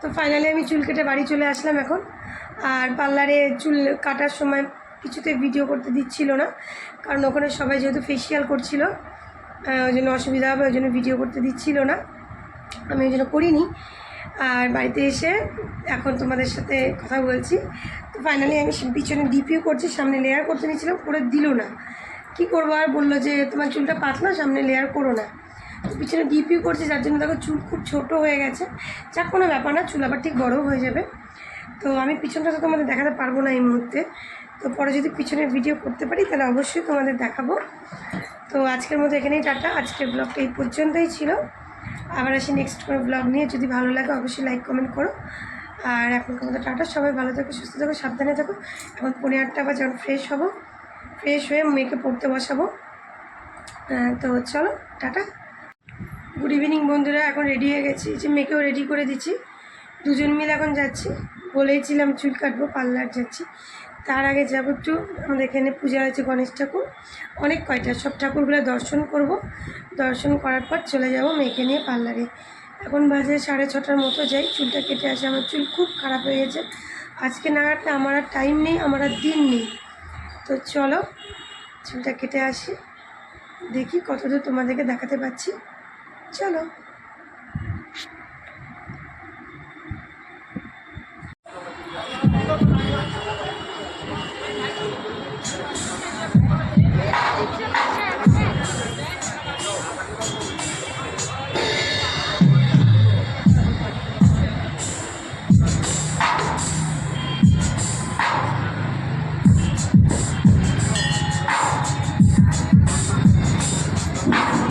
তো ফাইনালি আমি চুল কেটে বাড়ি চলে আসলাম এখন। আর পার্লারে চুল কাটার সময় কিছুতে ভিডিও করতে দিচ্ছিল না, কারণ ওখানে সবাই যেহেতু ফেসিয়াল করছিল ওই জন্য অসুবিধা হবে, ওই জন্য ভিডিও করতে দিচ্ছিল না, আমি ওই জন্য করিনি। আর বাড়িতে এসে এখন তোমাদের সাথে কথা বলছি। তো ফাইনালি আমি পিছনে ডিপিও করছি, সামনে লেয়ার করতে নিয়েছিলাম, করে দিল না। কি করবো আর, বললো যে তোমার চুলটা পাতলা, সামনে লেয়ার করো না। তো পিছনে ডিপিও করছি, যার জন্য দেখো চুল খুব ছোট হয়ে গেছে। যাক, কোনো ব্যাপার না, চুল আবার ঠিক বড়ও হয়ে যাবে। তো আমি পিছনটা তো তোমাদের দেখাতে পারবো না এই মুহূর্তে, তো পরে যদি পিছনের ভিডিও করতে পারি তাহলে অবশ্যই তোমাদের দেখাবো। তো আজকের মতো এখানেই টাটা। আজকের ব্লগটা এই পর্যন্তই ছিল। আবার আসি নেক্সট কোনো ব্লগ নিয়ে। যদি ভালো লাগে অবশ্যই লাইক কমেন্ট করো। আর এখনকার মতো টাটা, সবাই ভালো থাকো, সুস্থ থাকো, সাবধানে থাকো। এখন 8:15 বাজে, যখন ফ্রেশ হবো, ফ্রেশ হয়ে মেয়েকে পড়তে বসাবো। তো চলো টাটা, গুড ইভিনিং বন্ধুরা। এখন রেডি হয়ে গেছি, যে মেয়েকেও রেডি করে দিচ্ছি, দুজন মিলে এখন যাচ্ছি। বলেইছিলাম চুল কাটবো, পার্লার যাচ্ছি। তার আগে যাবো একটু, আমাদের এখানে পূজা হয়েছে গণেশ ঠাকুর, অনেক কয়টা, সব ঠাকুরগুলো দর্শন করব। দর্শন করার পর চলে যাব মেয়েকে নিয়ে পার্লারে। এখন বাজে 6:30 মতো, যাই চুলটা কেটে আসে। আমার চুল খুব খারাপ হয়ে গেছে আজকে, না কাটলে আমার আর টাইম নেই, আমার আর দিন নেই। তো চলো চুলটা কেটে আসি, দেখি কতদূর তোমাদেরকে দেখাতে পাচ্ছি। চলো।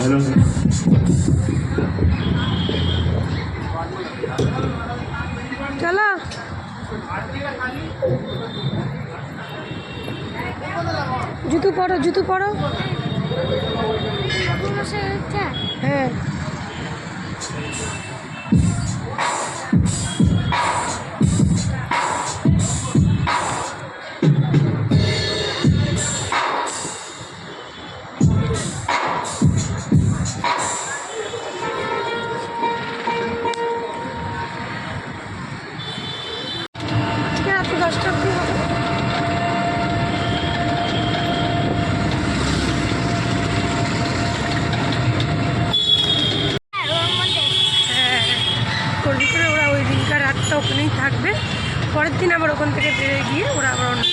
हेलो চলো। জুতো পরো, জুতো পরো। হ্যাঁ, রাত 10টা অবধি হবে। হ্যাঁ, ওর ভিতরে ওরা ওই দিনকার রাতটা ওখানেই থাকবে, পরের দিন আবার ওখান থেকে বেরিয়ে গিয়ে ওরা আবার অন্য।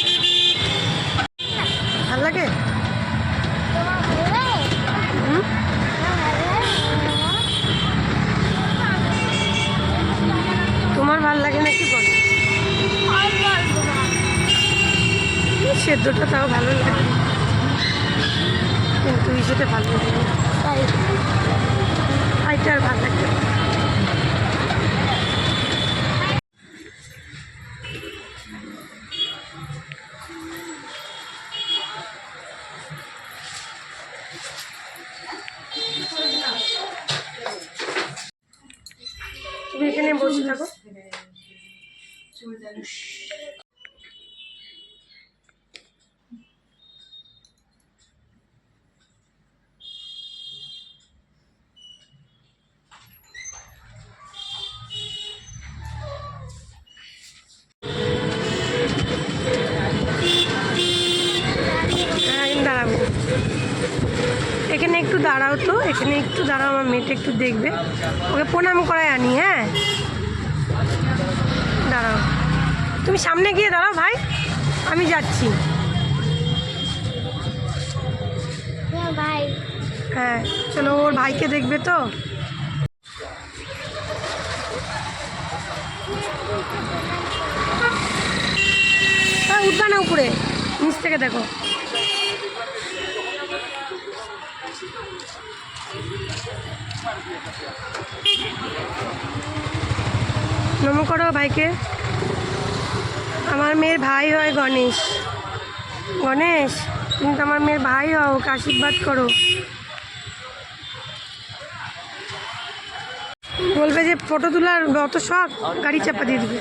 ভাল লাগে? হুম, তোমার ভাল লাগে নাকি বল? সেদ্ধটা তাও ভালো লাগে, কিন্তু ইসেতে ভালো লাগে না, ফ্রাইটা আর ভালো লাগে না। তুমি এখানে বসে থাকো। দাঁড়াবো, এখানে একটু দাঁড়াও তো, এখানে একটু দাঁড়াও, আমার মেয়েটা একটু দেখবে, ওকে প্রণাম করায় আনি। হ্যাঁ দাঁড়াও, তুমি সামনে গিয়ে দাঁড়াও ভাই, আমি যাচ্ছি। ভাই, হ্যাঁ চলো, ওর ভাইকে দেখবে তো। উঠবা না উপরে, নিচ থেকে দেখো। নম করো ভাইকে। আমার মেয়ের ভাই হয় গণেশ। গণেশ, তুমি তো আমার মেয়ের ভাই হও, ওকে আশীর্বাদ করো। বলবে যে ফটো তোলার অত শখ, গাড়ি চাপা দিয়ে দিবে।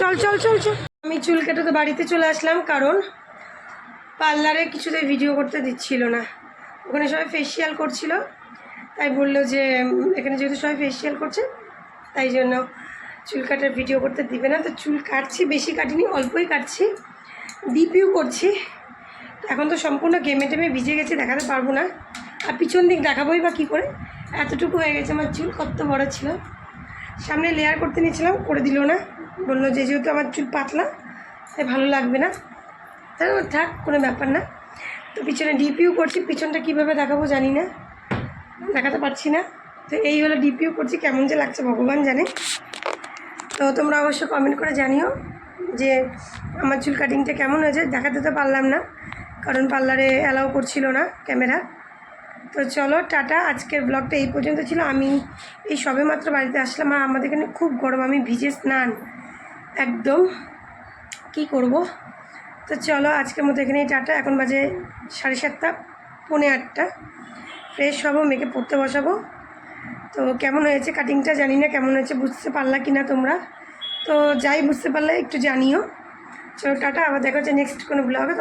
চল চল চল চল। আমি চুল কেটে তো বাড়িতে চলে আসলাম, কারণ পার্লারে কিছুতে ভিডিও করতে দিচ্ছিল না, ওখানে সবাই ফেসিয়াল করছিল, তাই বললো যে এখানে যেহেতু সবাই ফেসিয়াল করছে তাই জন্য চুল কাটার ভিডিও করতে দিবে না। তো চুল কাটছি, বেশি কাটিনি, অল্পই কাটছি, ডিপিও করছি। এখন তো সম্পূর্ণ ঘেমে টেমে ভিজে গেছে, দেখাতে পারবো না। আর পিছন দিক দেখাবোই বা কী করে, এতটুকু হয়ে গেছে আমার চুল, কত বড় ছিল। সামনে লেয়ার করতে নিয়েছিলাম, করে দিল না, বললো যে যেহেতু আমার চুল পাতলা তাই ভালো লাগবে না। তাই থাক, কোনো ব্যাপার না। তো পিছনে ডিপিও করছি, পিছনটা কীভাবে দেখাবো জানি না, দেখাতে পারছি না। তো এই হলো ডিপিও করছি, কেমন যে লাগছে ভগবান জানে। তো তোমরা অবশ্য কমেন্ট করে জানিও যে আমার চুল কাটিংটা কেমন হয়েছে। দেখাতে তো পারলাম না কারণ পার্লারে অ্যালাউ করছিল না ক্যামেরা। তো চলো টাটা, আজকের ব্লগটা এই পর্যন্ত ছিল। আমি এই সবে মাত্র বাড়িতে আসলাম আর আমাদের এখানে খুব গরম, আমি ভিজে স্নান একদম, কি করব। তো চলো আজকের মতো এখানেই টাটা। এখন বাজে 7:30, 7:45। ফ্রেশ হবো, মেয়েকে পড়তে বসাবো। তো কেমন হয়েছে কাটিংটা জানি না, কেমন হয়েছে বুঝতে পারলা কি না তোমরা। তো যাই বুঝতে পারলে একটু জানিও। চলো টাটা, আবার দেখা হচ্ছে নেক্সট কোনো ব্লগে।